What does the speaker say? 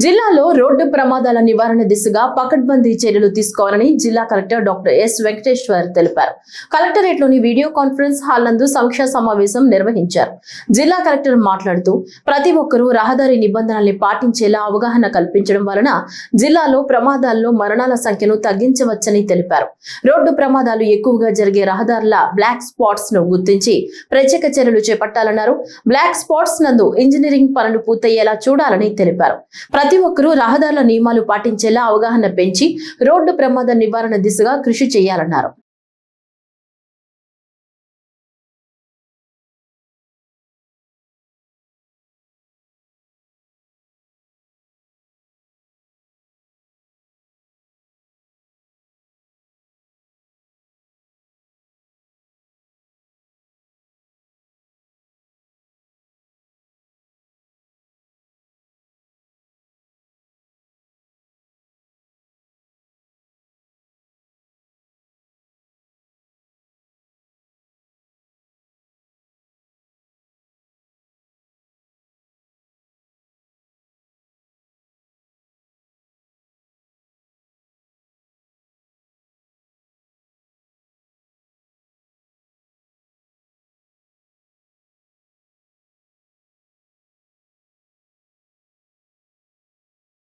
జిల్లాలో రోడ్డు ప్రమాదాల నివారణ దిశగా పకడ్బందీ చర్యలు తీసుకోవాలని జిల్లా కలెక్టర్ డాక్టర్ ఎస్ వెంకటేశ్వర్ తెలిపారు. కలెక్టరేట్లోని వీడియో కాన్ఫరెన్స్ హాల్ నందు సమీక్షా సమావేశం నిర్వహించారు. జిల్లా కలెక్టర్ మాట్లాడుతూ ప్రతి ఒక్కరూ రహదారి నిబంధనల్ని పాటించేలా అవగాహన కల్పించడం వలన జిల్లాలో ప్రమాదాల్లో మరణాల సంఖ్యను తగ్గించవచ్చని తెలిపారు. రోడ్డు ప్రమాదాలు ఎక్కువగా జరిగే రహదారుల బ్లాక్ స్పాట్స్ ను గుర్తించి ప్రత్యేక చర్యలు చేపట్టాలన్నారు. బ్లాక్ స్పాట్స్ నందు ఇంజనీరింగ్ పనులు పూర్తయ్యేలా చూడాలని తెలిపారు. ప్రతి ఒక్కరూ రహదారుల నియమాలు పాటించేలా అవగాహన పెంచి రోడ్డు ప్రమాద నివారణ దిశగా కృషి చేయాలన్నారు.